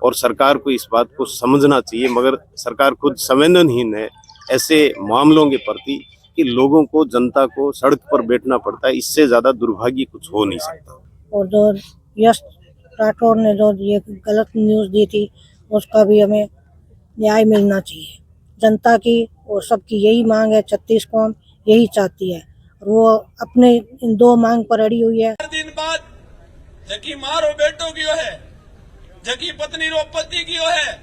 और सरकार को इस बात को समझना चाहिए, मगर सरकार खुद संवेदनहीन है ऐसे मामलों के प्रति कि लोगों को, जनता को सड़क पर बैठना पड़ता है। इससे ज्यादा दुर्भाग्य कुछ हो नहीं सकता। और जो यश राठौर ने जो ये गलत न्यूज़ दी थी, उसका भी हमें न्याय मिलना चाहिए। जनता की और सबकी यही मांग है, छत्तीस कौम यही चाहती है और वो अपने इन दो मांग पर अड़ी हुई है। दिन बाद जकी माँ रो बेटो गयो है, जकी पत्नी रो पति गयो है,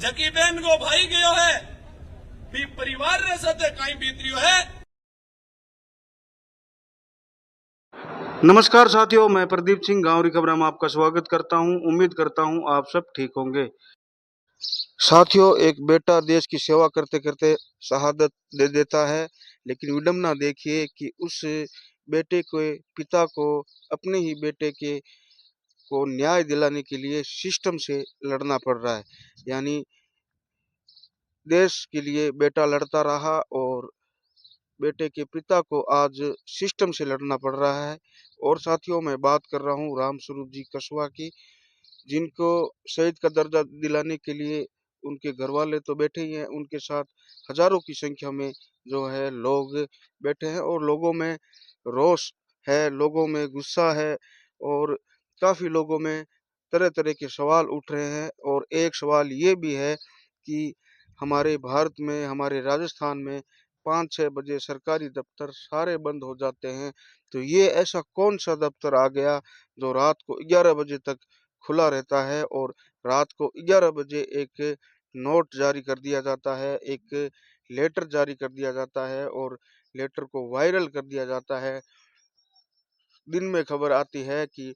जकी बहन को भाई गयो है, भी परिवार रे साथे कहीं बीतरियो है। नमस्कार साथियों, मैं प्रदीप सिंह गांवरी खबरों में आपका स्वागत करता हूं। उम्मीद करता हूं आप सब ठीक होंगे। साथियों, एक बेटा देश की सेवा करते करते शहादत दे देता है, लेकिन विडंबना देखिए कि उस बेटे के पिता को अपने ही बेटे के को न्याय दिलाने के लिए सिस्टम से लड़ना पड़ रहा है। यानी देश के लिए बेटा लड़ता रहा और बेटे के पिता को आज सिस्टम से लड़ना पड़ रहा है। और साथियों, मैं बात कर रहा हूँ रामस्वरूप जी कस्वा की, जिनको शहीद का दर्जा दिलाने के लिए उनके घर वाले तो बैठे ही हैं, उनके साथ हजारों की संख्या में जो है लोग बैठे हैं और लोगों में रोष है, लोगों में गुस्सा है और काफ़ी लोगों में तरह तरह के सवाल उठ रहे हैं। और एक सवाल ये भी है कि हमारे भारत में, हमारे राजस्थान में 5-6 बजे सरकारी दफ्तर सारे बंद हो जाते हैं, तो ये ऐसा कौन सा दफ्तर आ गया जो रात को 11 बजे तक खुला रहता है और रात को 11 बजे एक नोट जारी कर दिया जाता है, एक लेटर जारी कर दिया जाता है और लेटर को वायरल कर दिया जाता है। दिन में खबर आती है कि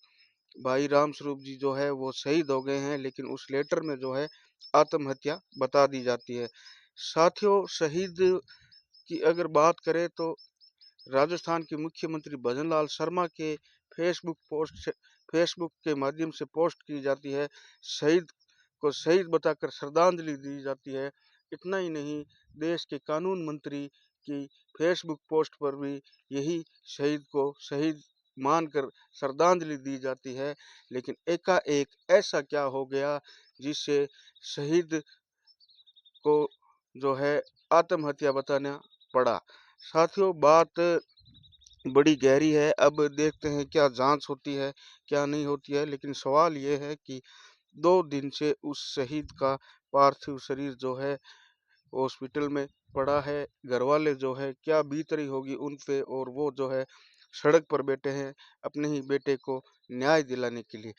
भाई रामस्वरूप जी जो है वो शहीद हो गए हैं, लेकिन उस लेटर में जो है आत्महत्या बता दी जाती है। साथियों, शहीद की अगर बात करें तो राजस्थान के मुख्यमंत्री भजनलाल शर्मा के फेसबुक के माध्यम से पोस्ट की जाती है, शहीद को शहीद बताकर श्रद्धांजलि दी जाती है। इतना ही नहीं, देश के कानून मंत्री की फेसबुक पोस्ट पर भी यही शहीद को शहीद मानकर श्रद्धांजलि दी जाती है। लेकिन एकाएक ऐसा क्या हो गया जिससे शहीद को जो है आत्महत्या बताना पड़ा। साथियों, बात बड़ी गहरी है। अब देखते हैं क्या जांच होती है, क्या नहीं होती है। लेकिन सवाल ये है कि 2 दिन से उस शहीद का पार्थिव शरीर जो है हॉस्पिटल में पड़ा है। घर वाले जो है क्या बीत रही होगी उन पे, और वो जो है सड़क पर बैठे हैं अपने ही बेटे को न्याय दिलाने के लिए।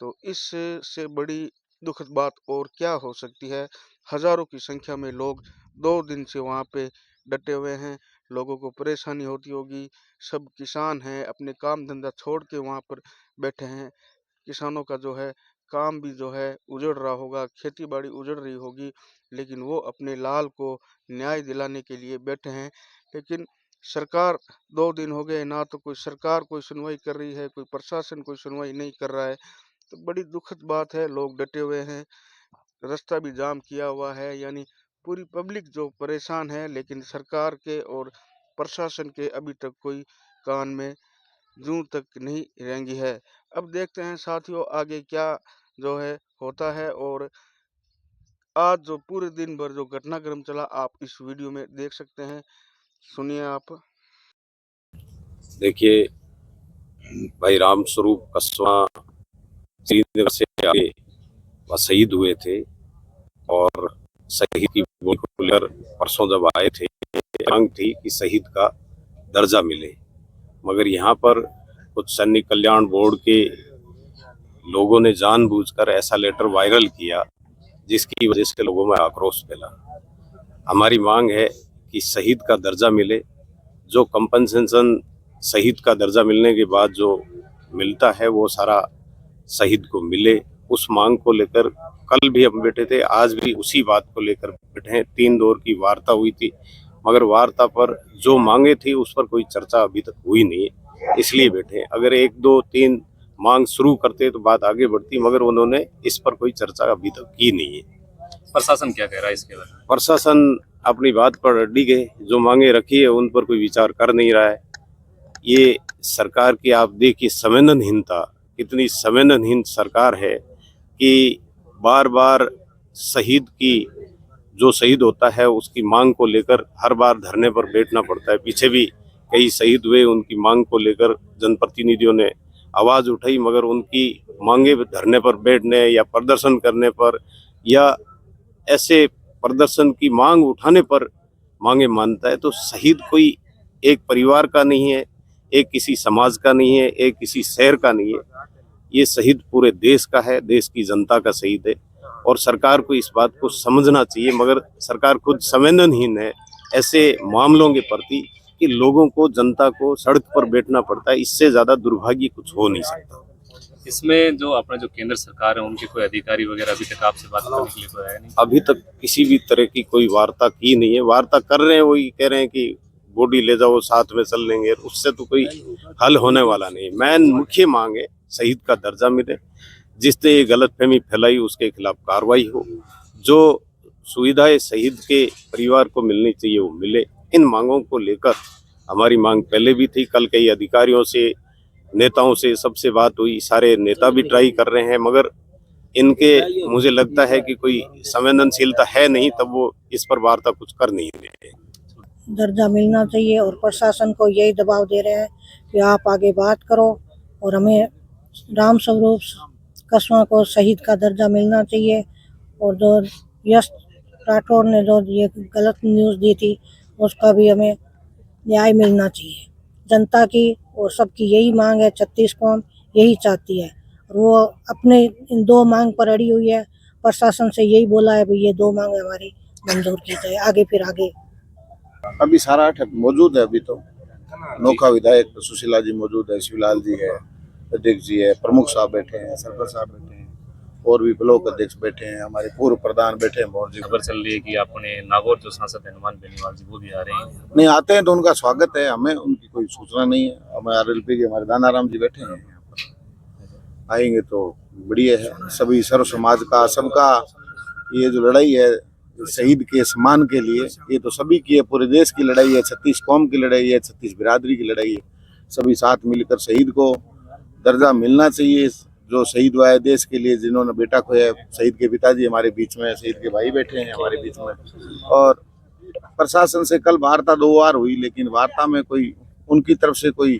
तो इससे बड़ी दुखद बात और क्या हो सकती है। हजारों की संख्या में लोग 2 दिन से वहाँ पे डटे हुए हैं। लोगों को परेशानी होती होगी। सब किसान हैं, अपने काम धंधा छोड़ के वहाँ पर बैठे हैं। किसानों का जो है काम भी जो है उजड़ रहा होगा, खेती बाड़ी उजड़ रही होगी, लेकिन वो अपने लाल को न्याय दिलाने के लिए बैठे हैं। लेकिन सरकार, 2 दिन हो गए ना तो कोई सरकार कोई सुनवाई कर रही है, कोई प्रशासन कोई सुनवाई नहीं कर रहा है। तो बड़ी दुखद बात है, लोग डटे हुए हैं, रास्ता भी जाम किया हुआ है। यानी पूरी पब्लिक जो परेशान है, लेकिन सरकार के और प्रशासन के अभी तक कोई कान में जूं तक नहीं रेंगी है। अब देखते हैं साथियों आगे क्या जो है होता है। और आज जो पूरे दिन भर जो घटनाक्रम चला, आप इस वीडियो में देख सकते हैं, सुनिए आप। देखिए, भाई रामस्वरूप कसवा श्रीनगर से आगे वह शहीद हुए थे और शहीद की बॉडी को लेकर परसों जब आए थे, मांग थी कि शहीद का दर्जा मिले। मगर यहाँ पर कुछ सैनिक कल्याण बोर्ड के लोगों ने जानबूझकर ऐसा लेटर वायरल किया जिसकी वजह से लोगों में आक्रोश फैला। हमारी मांग है कि शहीद का दर्जा मिले, जो कंपनसेशन शहीद का दर्जा मिलने के बाद जो मिलता है वो सारा शहीद को मिले। उस मांग को लेकर कल भी हम बैठे थे, आज भी उसी बात को लेकर बैठे हैं। 3 दौर की वार्ता हुई थी, मगर वार्ता पर जो मांगे थी उस पर कोई चर्चा अभी तक हुई नहीं है, इसलिए बैठे हैं। अगर 1, 2, 3 मांग शुरू करते तो बात आगे बढ़ती, मगर उन्होंने इस पर कोई चर्चा अभी तक की नहीं है। प्रशासन क्या कह रहा है इसके बारे में? प्रशासन अपनी बात पर अड़ी गए, जो मांगे रखी है उन पर कोई विचार कर नहीं रहा है। ये सरकार की आप देखिए संवेदनहीनता, कितनी संवेदनहीन सरकार है कि बार बार शहीद की जो शहीद होता है उसकी मांग को लेकर हर बार धरने पर बैठना पड़ता है। पीछे भी कई शहीद हुए, उनकी मांग को लेकर जनप्रतिनिधियों ने आवाज उठाई, मगर उनकी मांगे धरने पर बैठने या प्रदर्शन करने पर या ऐसे प्रदर्शन की मांग उठाने पर मांगे मानता है। तो शहीद कोई एक परिवार का नहीं है, एक किसी समाज का नहीं है, एक किसी शहर का नहीं है। ये शहीद पूरे देश का है, देश की जनता का शहीद है और सरकार को इस बात को समझना चाहिए। मगर सरकार खुद संवेदनहीन है ऐसे मामलों के प्रति कि लोगों को, जनता को सड़क पर बैठना पड़ता है। इससे ज्यादा दुर्भाग्य कुछ हो नहीं सकता। इसमें जो अपना जो केंद्र सरकार है उनके कोई अधिकारी वगैरह अभी तक आपसे बात करने के लिए कोई आया नहीं? अभी तक किसी भी तरह की कोई वार्ता की नहीं है। वार्ता कर रहे हैं, वही कह रहे हैं कि बॉडी ले जाओ, साथ में चल लेंगे। उससे तो कोई हल होने वाला नहीं। मेन मुख्य मांग है शहीद का दर्जा मिले, जिसने ये गलतफहमी फैलाई उसके खिलाफ कार्रवाई हो, जो सुविधाएं शहीद के परिवार को मिलनी चाहिए वो मिले। इन मांगों को लेकर हमारी मांग पहले भी थी। कल कई अधिकारियों से, नेताओं से, सबसे बात हुई। सारे नेता भी ट्राई कर रहे हैं, मगर इनके मुझे लगता है कि कोई संवेदनशीलता है नहीं, तब वो इस पर वार्ता कुछ कर नहीं रहे। दर्जा मिलना चाहिए और प्रशासन को यही दबाव दे रहे हैं कि आप आगे बात करो और हमें राम स्वरूप कस्बा को शहीद का दर्जा मिलना चाहिए। और जो यश राठौर ने जो ये गलत न्यूज़ दी थी उसका भी हमें न्याय मिलना चाहिए। जनता की और सबकी यही मांग है, 36 कौम यही चाहती है और वो अपने इन दो मांग पर अड़ी हुई है। प्रशासन से यही बोला है भाई ये दो मांग हमारी मंजूर की जाए, आगे फिर आगे। अभी सारा मौजूद है। अभी तो नोखा विधायक सुशीला जी मौजूद है, शिवलाल जी है, अध्यक्ष जी है, प्रमुख साहब बैठे हैं, सरपंच साहब बैठे हैं और भी ब्लॉक अध्यक्ष बैठे हैं, हमारे पूर्व प्रधान बैठे हैं। बहुत खबर चल रही है कि अपने नागौर जो सांसद हनुमान बेनीवाल जी वो भी आ रहे हैं। नहीं आते हैं तो उनका स्वागत है, हमें उनकी कोई सूचना नहीं है। हमें RLP के हमारे दानाराम जी बैठे हैं, यहाँ पर आएंगे तो बढ़िया है। सभी सर्व समाज का, सबका ये जो लड़ाई है शहीद के सम्मान के लिए, ये तो सभी की है, पूरे देश की लड़ाई है, 36 कौम की लड़ाई है, 36 बिरादरी की लड़ाई है। सभी साथ मिलकर शहीद को दर्जा मिलना चाहिए। जो शहीद हुआ है देश के लिए, जिन्होंने बेटा खोया, शहीद के पिताजी हमारे बीच में, शहीद के भाई बैठे हैं हमारे बीच में। और प्रशासन से कल वार्ता 2 बार हुई, लेकिन वार्ता में कोई उनकी तरफ से कोई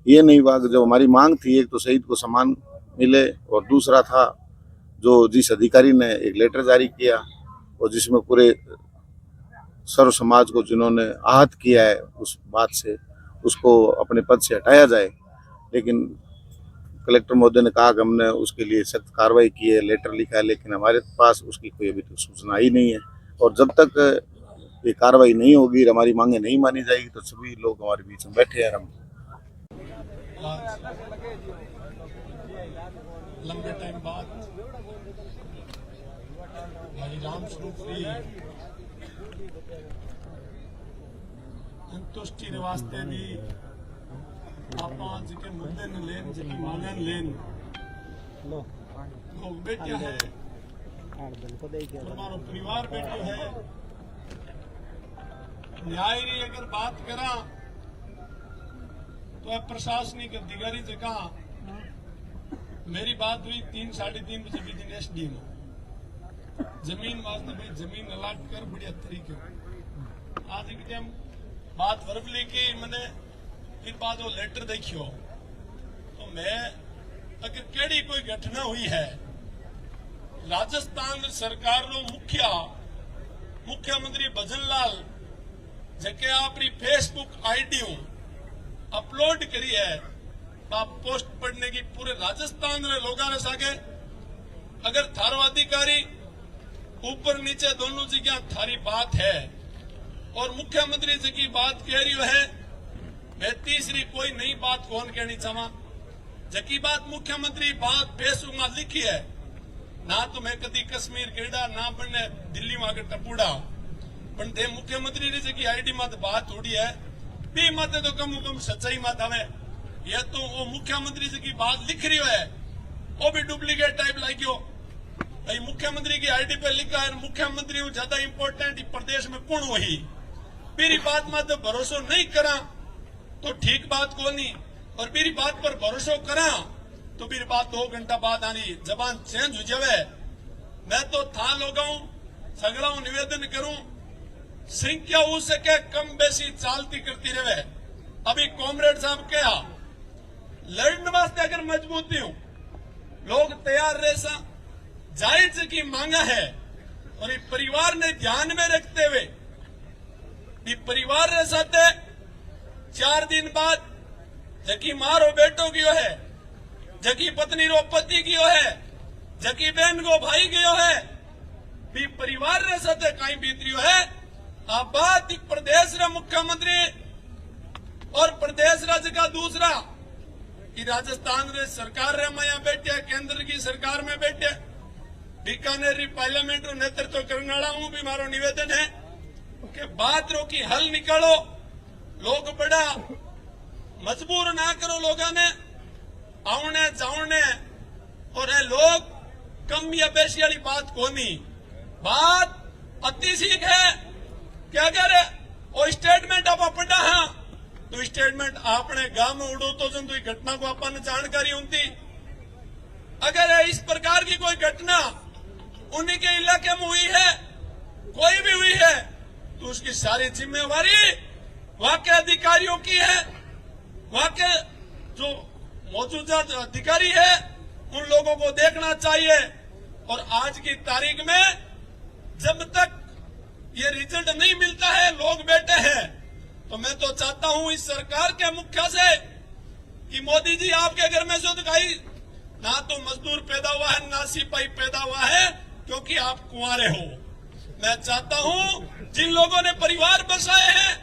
ये नहीं हुआ। जो हमारी मांग थी, एक तो शहीद को सम्मान मिले और दूसरा था जो जिस अधिकारी ने एक लेटर जारी किया और जिसमें पूरे सर्व समाज को जिन्होंने आहत किया है उस बात से, उसको अपने पद से हटाया जाए। लेकिन कलेक्टर महोदय ने कहा कि हमने उसके लिए सख्त कार्रवाई की है, लेटर लिखा है, लेकिन हमारे पास उसकी कोई अभी तक सूचना ही नहीं है। और जब तक ये कार्रवाई नहीं होगी, हमारी मांगे नहीं मानी जाएगी, तो सभी लोग हमारे बीच में बैठे हैं। हम लंबे टाइम बाद भाई राम स्वरूप जी संतुष्टि ने वास्ते भी आप जिके मुद्दे ने लेन, जिकी मांगे ने लेन लोग बैठे हैं, हमारा परिवार बैठे है। न्याय की अगर बात करा तो प्रशासनिक अधिकारी जगह मेरी बात हुई 3-3:30 बजे भी दिन SD में जमीन वास्ते भाई जमीन अलाट कर बढ़िया तरीके। आज एक टाइम बात वर्बली की मैंने फिर बाद वो लेटर देखियो तो मैं अगर केड़ी कोई घटना हुई है, राजस्थान सरकार रो मुख्यमंत्री भजनलाल जके अपनी फेसबुक ID अपलोड करी है, पोस्ट पढ़ने की पूरे राजस्थान रे लोगों ने सागे अगर थारो अधिकारी ऊपर नीचे दोनों जगह थारी बात है और मुख्यमंत्री जी की बात कह रही है। मैं तीसरी कोई नई बात कौन कहनी चाहवा, जकी बात मुख्यमंत्री बात फेसबुक में लिखी है ना, तो मैं कदी कश्मीर गेड़ा ना बने दिल्ली में आगे टपूड़ा पण दे मुख्यमंत्री ने जकी ID में बात उड़ी है बी माते तो कम कम सच्चाई मत आवे। यह तो वो मुख्यमंत्री जी की बात लिख रही है वो भी डुप्लीकेट टाइप लाइयो। भाई मुख्यमंत्री की ID पे लिखा है मुख्यमंत्री ज्यादा इंपोर्टेंट प्रदेश में कौन वही मेरी बात में तो भरोसा नहीं करा तो ठीक बात को नहीं, और मेरी बात पर भरोसा करा तो मेरी बात 2 घंटा बाद आनी जबान चेंज हो जावे मैं तो था लोगों सगड़ा निवेदन करूं संख्या हो सके कम बेसी चालती करती रहे। अभी कॉमरेड साहब क्या लड़ने वास्ते अगर मजबूती हूं लोग तैयार रहे सा जायज की मांगा है और ये परिवार ने ध्यान में रखते हुए ये परिवार रे साथे 4 दिन बाद जकी मारो बेटो गयो है, जकी पत्नी रो पति गयो है, जकी बहन को भाई गयो है, भी परिवार रे साथे कहीं बीतरियो है। आ बात एक प्रदेश रे मुख्यमंत्री और प्रदेश राज्य का दूसरा कि राजस्थान रे सरकार रे माया बैठे, केंद्र की सरकार में बैठे, बीकानेर पार्लियामेंट रो नेतृत्व करने वाला हूं भी मारो निवेदन है कि बात रो की हल निकालो। लोग बड़ा मजबूर ना करो लोगों ने आउने जाउने और ये लोग कम या बेसी वाली बात कोनी। बात अति सीख है कि अगर वो स्टेटमेंट आप पढ़ा हाँ तो स्टेटमेंट आपने गांव में उड़ो तो जन तो घटना को अपन जानकारी होती। अगर इस प्रकार की कोई घटना उन्हीं के इलाके में हुई है, कोई भी हुई है, तो उसकी सारी जिम्मेवारी वहां के अधिकारियों की है। वहां के जो मौजूदा अधिकारी है उन लोगों को देखना चाहिए। और आज की तारीख में जब तक ये रिजल्ट नहीं मिलता है लोग बैठे हैं, तो मैं तो चाहता हूं इस सरकार के मुखिया से कि मोदी जी आपके घर में जो दिखाई ना तो मजदूर पैदा हुआ है ना सिपाही पैदा हुआ है क्योंकि आप कुंवारे हो। मैं चाहता हूं जिन लोगों ने परिवार बसाए हैं,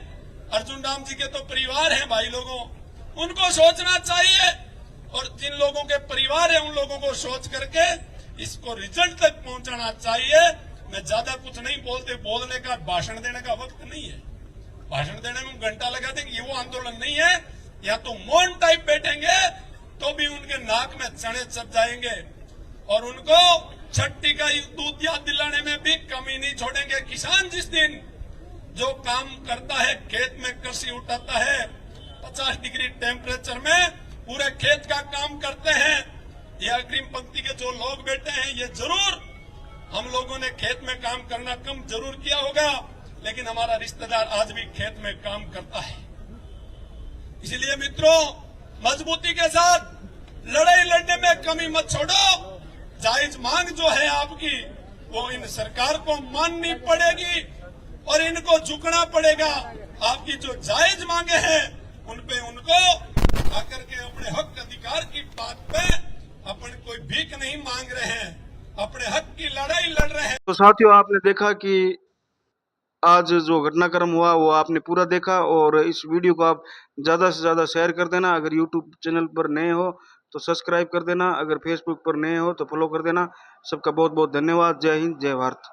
अर्जुन राम जी के तो परिवार हैं भाई लोगों, उनको सोचना चाहिए और जिन लोगों के परिवार है उन लोगों को सोच करके इसको रिजल्ट तक पहुंचाना चाहिए। मैं ज्यादा कुछ नहीं बोलने का भाषण देने का वक्त नहीं है। भाषण देने में घंटा लगा देंगे, ये वो आंदोलन नहीं है। या तो मौन टाइप बैठेंगे तो भी उनके नाक में चने चढ़ जाएंगे और उनको छठी का दूध याद दिलाने में भी कमी नहीं छोड़ेंगे। किसान जिस दिन जो काम करता है, खेत में कृषि उठाता है, 50 डिग्री टेम्परेचर में पूरे खेत का काम करते हैं। ये अग्रिम पंक्ति के जो लोग बैठे हैं, ये जरूर हम लोगों ने खेत में काम करना कम जरूर किया होगा, लेकिन हमारा रिश्तेदार आज भी खेत में काम करता है। इसलिए मित्रों, मजबूती के साथ लड़ाई लड़ने में कमी मत छोड़ो। जायज मांग जो है आपकी वो इन सरकार को माननी पड़ेगी और इनको झुकना पड़ेगा। आपकी जो जायज मांगे हैं उन पे उनको आकर के अपने हक अधिकार की बात पे अपन कोई भीख नहीं मांग रहे हैं, अपने हक की लड़ाई लड़ रहे हैं। तो साथियों, आपने देखा कि आज जो घटनाक्रम हुआ वो आपने पूरा देखा और इस वीडियो को आप ज़्यादा से ज़्यादा शेयर कर देना। अगर यूट्यूब चैनल पर नए हो तो सब्सक्राइब कर देना, अगर फेसबुक पर नए हो तो फॉलो कर देना। सबका बहुत बहुत धन्यवाद। जय हिंद, जय भारत।